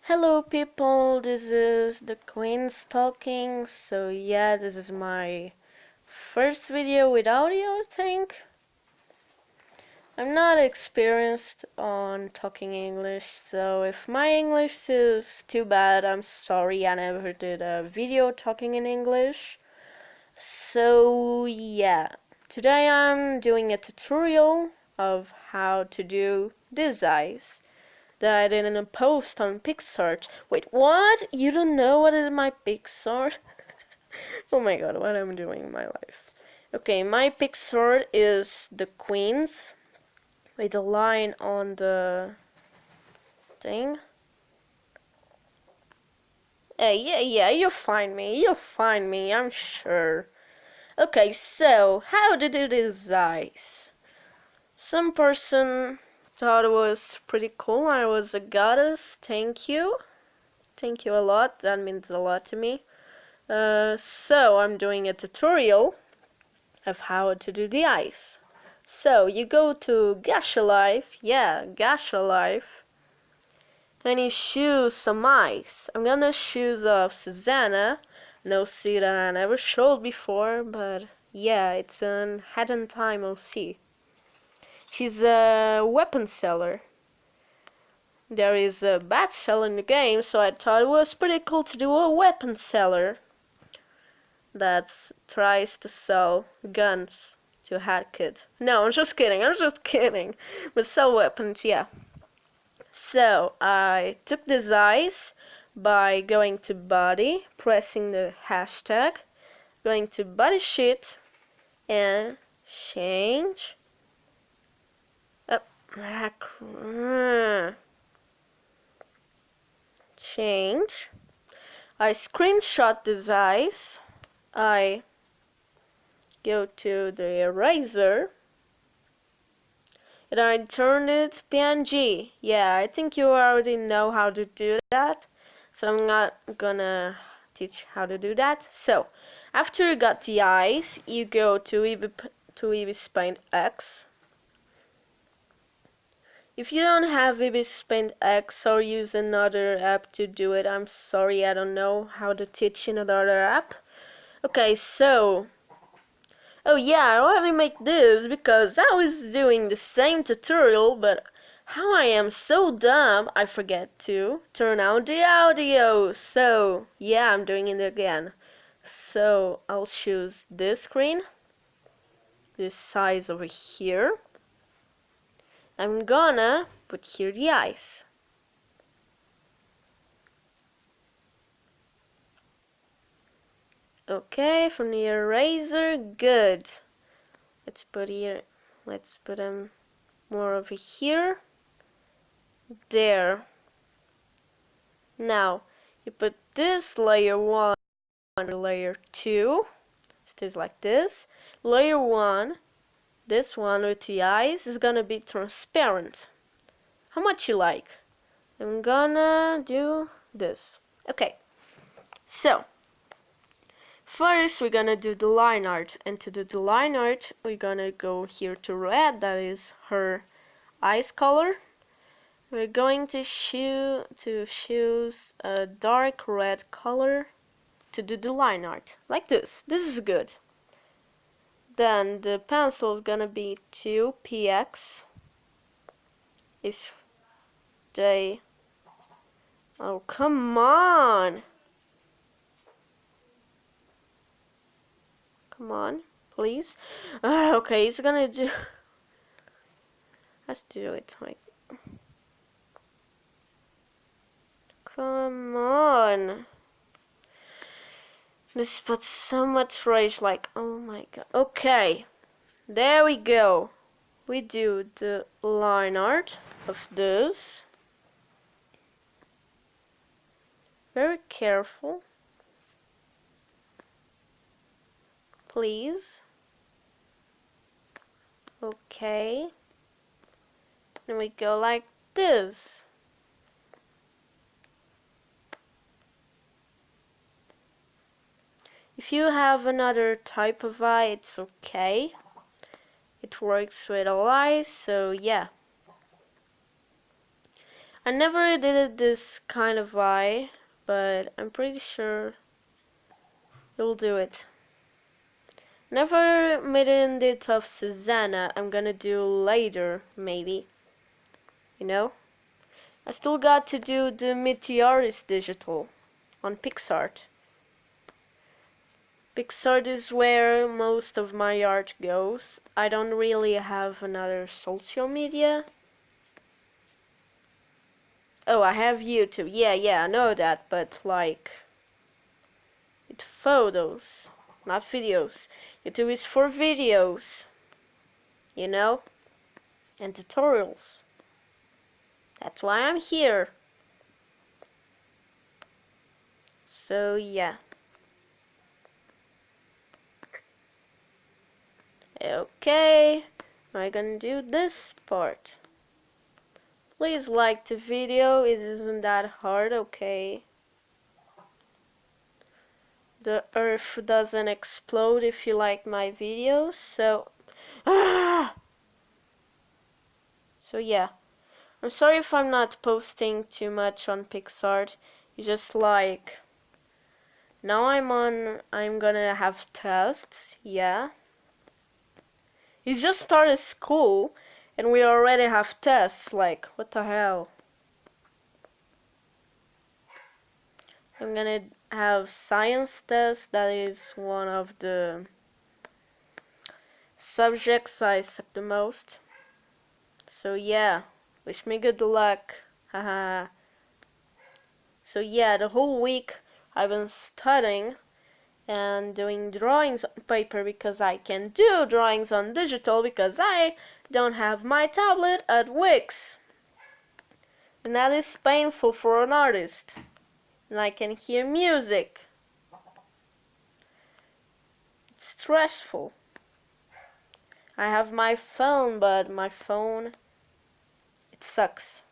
Hello people, this is the Queen's talking. So yeah, this is my first video with audio, I think. I'm not experienced on talking English, so if my English is too bad, I'm sorry. I never did a video talking in English. So yeah, today I'm doing a tutorial of how to do these eyes that I didn't post on PixArt. Wait, what? You don't know what is my PixArt? Oh my god, what am I doing in my life? Okay, my PixArt is the Queens with a line on the thing. Yeah, you'll find me, I'm sure. Okay, so how to do these eyes? Some person thought it was pretty cool. I was a goddess. Thank you. Thank you a lot. That means a lot to me. So I'm doing a tutorial of how to do the eyes. So you go to Gacha Life, Gacha Life, and you choose some eyes. I'm gonna choose Susanna, an OC that I never showed before, but yeah, it's an Hidden Time OC. She's a weapon seller. There is a bat seller in the game, so I thought it was pretty cool to do a weapon seller that tries to sell guns to a hack kid. No, I'm just kidding. But sell weapons, yeah. So I took this eyes by going to body, pressing the hashtag, going to body sheet, and change. Change. I screenshot this eyes. I go to the eraser and I turned it PNG. Yeah, I think you already know how to do that, so I'm not gonna teach how to do that. So after you got the eyes, you go to IbisPaintX. If you don't have IbisPaintX or use another app to do it, I'm sorry, I don't know how to teach in another app. Okay, so oh yeah, I already make this because I was doing the same tutorial, but how I am so dumb, I forget to turn on the audio. So yeah, I'm doing it again. So I'll choose this screen, this size over here. I'm gonna put here the eyes. Okay, from the eraser, good. Let's put them more over here. There. Now, you put this layer 1 under layer 2. It stays like this. Layer 1, this one with the eyes, is gonna be transparent. How much you like? I'm gonna do this. Okay, so first we're gonna do the line art, and to do the line art we're gonna go here to red, that is her eyes color. We're going to choose a dark red color to do the line art, like this. This is good. Then the pencil is gonna be 2px. If they... Oh, come on! Come on, please. Okay, it's gonna do... Let's do it like... Come on! This puts so much rage, like, oh my god. Okay, there we go. We do the line art of this. Very careful. Please. Okay. And we go like this. If you have another type of eye, it's okay. It works with all eyes, so yeah. I never did this kind of eye, but I'm pretty sure you'll do it. Never made it of Susanna. I'm gonna do later, maybe. You know? I still got to do the Meteoris digital on PixArt. PixArt is where most of my art goes. I don't really have another social media. Oh, I have YouTube. Yeah, I know that, but like, it's photos, not videos. YouTube is for videos, you know, and tutorials. That's why I'm here. So yeah. Okay, I'm gonna do this part. Please like the video, it isn't that hard, okay? The earth doesn't explode if you like my videos, so... So yeah. I'm sorry if I'm not posting too much on PixArt. It's just like... Now I'm gonna have tests, yeah. You just started school, and we already have tests, like, what the hell? I'm gonna have science test, that is one of the subjects I suck the most. So yeah, wish me good luck. Haha. So yeah, the whole week I've been studying and doing drawings on paper because I can do drawings on digital because I don't have my tablet at Wix. And that is painful for an artist. And I can hear music. It's stressful. I have my phone, but my phone, it sucks.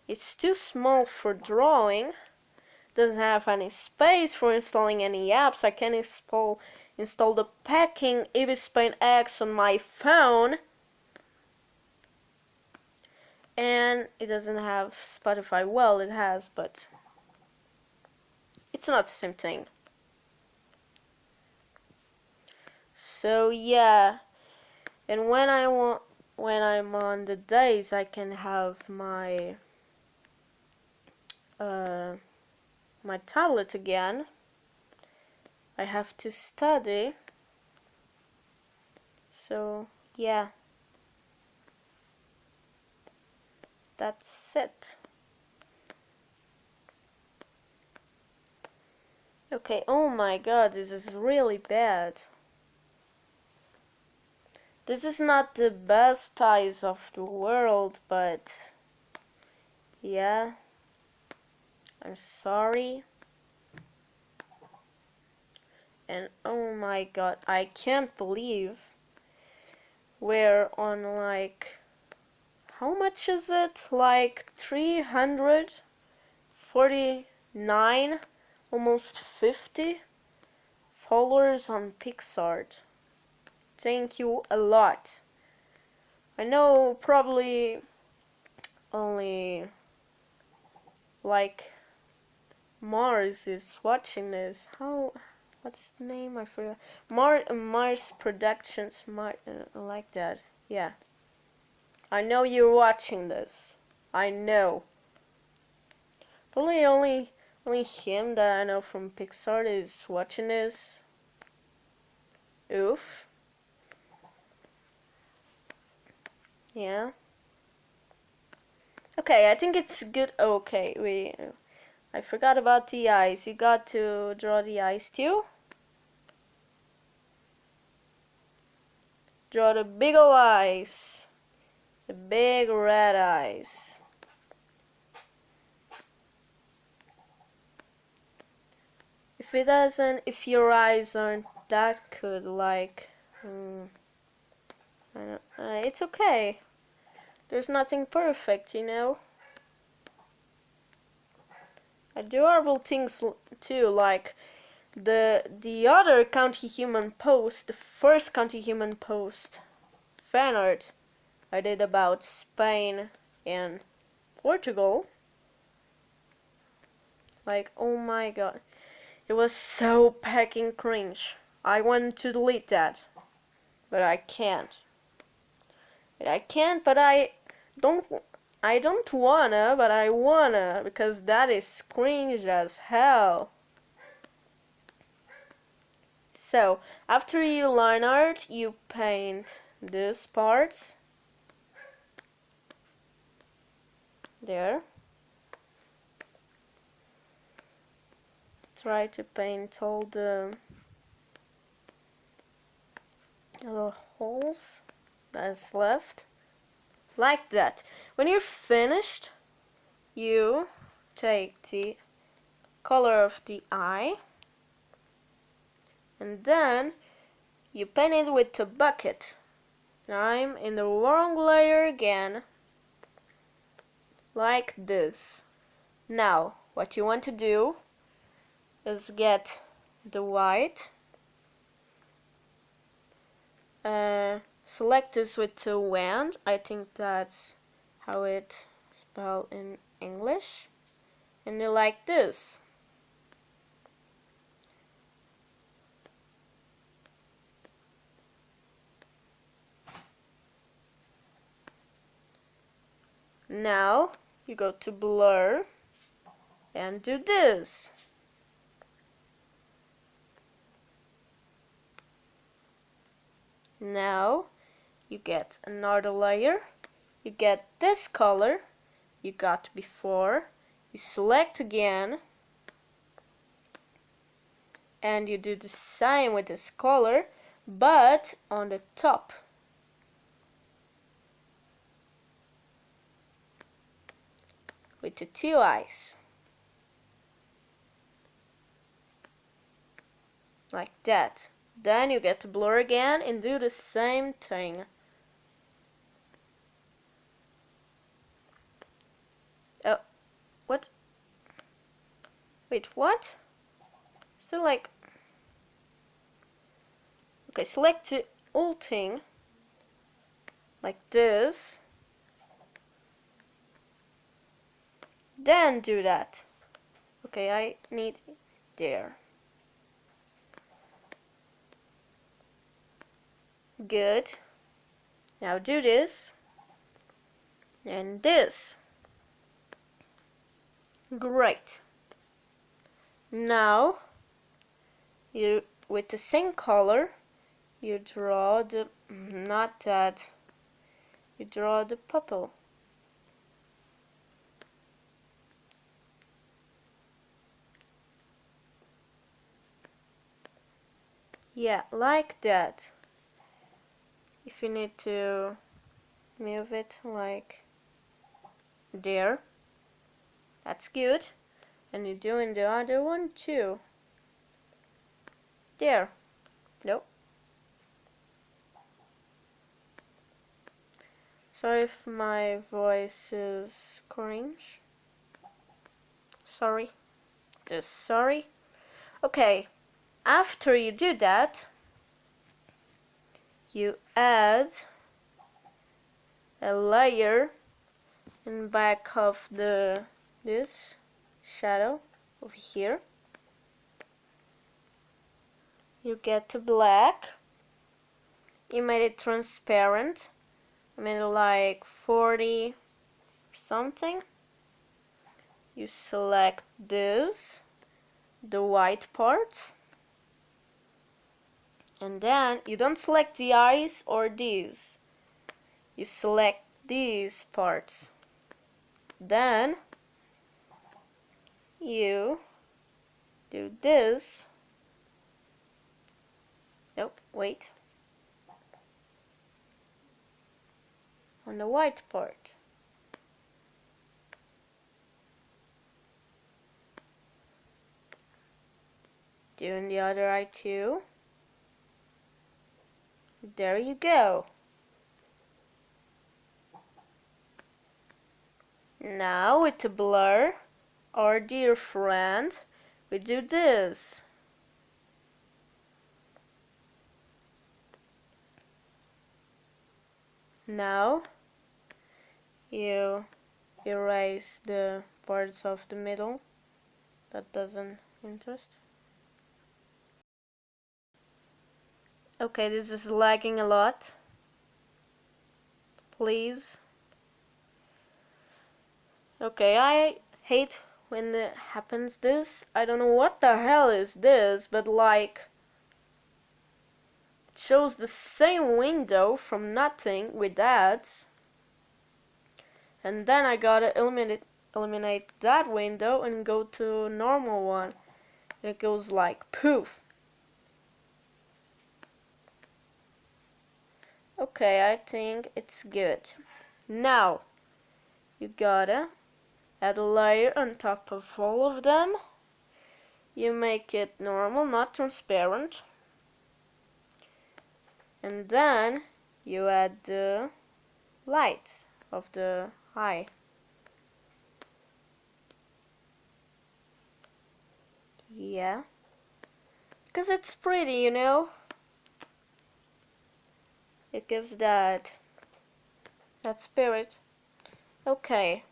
It's too small for drawing. Doesn't have any space for installing any apps. I can install the packing IbisPaintX on my phone. And it doesn't have Spotify. Well, it has, but it's not the same thing. So yeah, and when I'm on the days I can have my my tablet again. I have to study. So yeah, that's it. Okay, oh my god, this is really bad. This is not the best eyes of the world, but yeah, I'm sorry. And oh my god, I can't believe we're on like, how much is it? Like 349, almost 50 followers on PixArt. Thank you a lot. I know probably only like Mars is watching this. What's the name? I forgot. Mars Productions, like that. Yeah. I know you're watching this. I know. Probably only him that I know from Pixar is watching this. Oof. Yeah. Okay, I think it's good. Okay, I forgot about the eyes. You got to draw the eyes too. Draw the big ol' eyes. The big red eyes. If your eyes aren't that good, like, it's okay. There's nothing perfect, you know. I do horrible things too, like the other County Human post, the first County Human post fan art I did about Spain. in Portugal. Like, oh my god. It was so packing cringe. I want to delete that. But I can't. But don't I don't wanna, but I wanna, because that is cringe as hell. So, after you line art, you paint these parts. There. Try to paint all the little holes that's left. Like that. When you're finished, you take the color of the eye and then you paint it with a bucket. Now I'm in the wrong layer again, like this. Now what you want to do is get the white, select this with the wand. I think that's how it's spelled in English, and you like this. Now you go to blur and do this. Now you get another layer, you get this color you got before, you select again and you do the same with this color, but on the top. With the two eyes. Like that. Then you get to blur again and do the same thing. Oh, what? Wait, what? Still like... Okay, select the whole thing. Like this. Then do that. Okay, I need there. Good. Now do this. And this. Great. Now, you with the same color, you draw the, not that, you draw the pupil. Yeah, like that. If you need to move it like there, that's good. And you're doing the other one too. There. Nope. Sorry if my voice is cringe. Sorry. Just sorry. Okay. After you do that, you add a layer in back of this shadow over here. You get the black. You made it transparent. I made it like 40 something. You select this, the white parts, and then you don't select the eyes or these. You select these parts. Then you do this. Nope, wait. On the white part. Doing the other eye too. There you go. Now with the blur, our dear friend, we do this. Now you erase the parts of the middle that doesn't interest. Okay, this is lagging a lot. Please. Okay, I hate when it happens this. I don't know what the hell is this, but like it shows the same window from nothing with ads. And then I gotta eliminate that window and go to normal one. It goes like poof. Okay, I think it's good. Now you gotta add a layer on top of all of them. You make it normal, not transparent. And then you add the lights of the eye. Yeah. Because it's pretty, you know? It gives that spirit. Okay.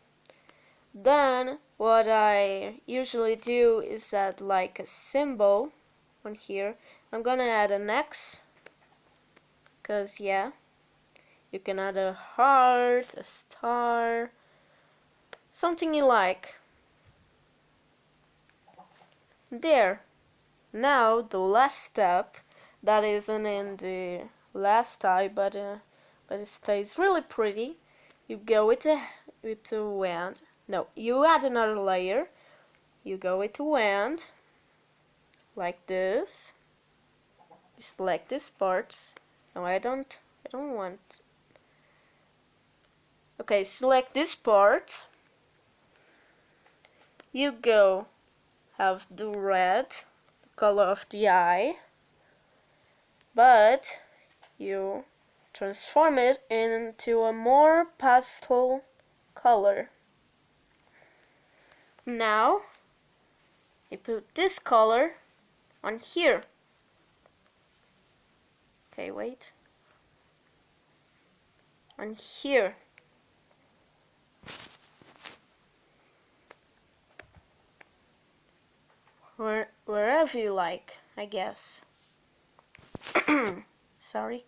Then what I usually do is add like a symbol on here. I'm gonna add an X. Because yeah. You can add a heart, a star, something you like. There. Now the last step, that isn't in the last eye, but it stays really pretty. You go with the wand. No, you add another layer. You go with the wand, like this. You select these parts. No, I don't want. Okay, select this part. You go have the red color of the eye, but you transform it into a more pastel color. Now you put this color on here. Okay, wait. On here. Wherever you like, I guess. Sorry.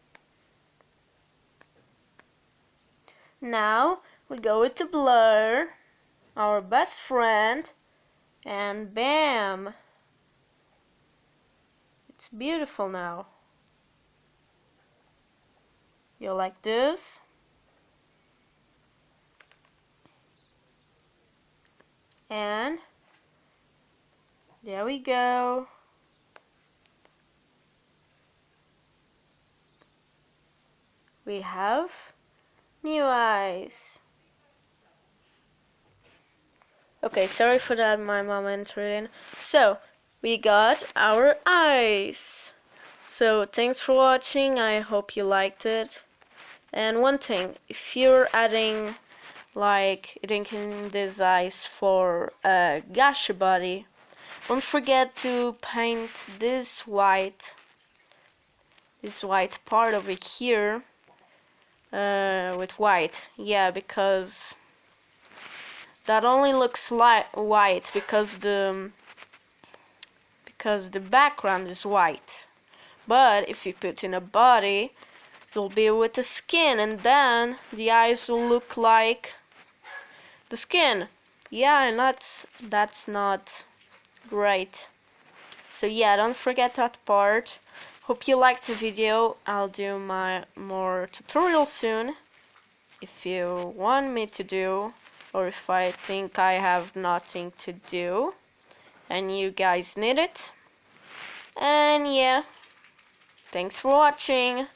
Now we go with blur, our best friend, and bam! It's beautiful now. You like this? And there we go. We have new eyes. Okay, sorry for that, my mom entered in. So, we got our eyes. So, thanks for watching, I hope you liked it. And one thing, if you're adding, like, inking these eyes for a Gacha body, don't forget to paint this white part over here with white. Yeah, because that only looks white because the background is white. But if you put in a body, it'll be with the skin, and then the eyes will look like the skin. Yeah, and that's not great. So yeah, don't forget that part. Hope you liked the video. I'll do my more tutorials soon if you want me to do, or if I think I have nothing to do and you guys need it. And yeah, thanks for watching.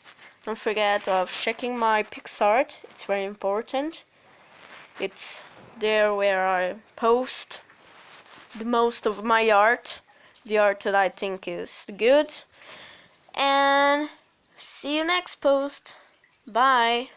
Don't forget of checking my PixArt, it's very important. It's there where I post the most of my art, the art that I think is good. And see you next post. Bye.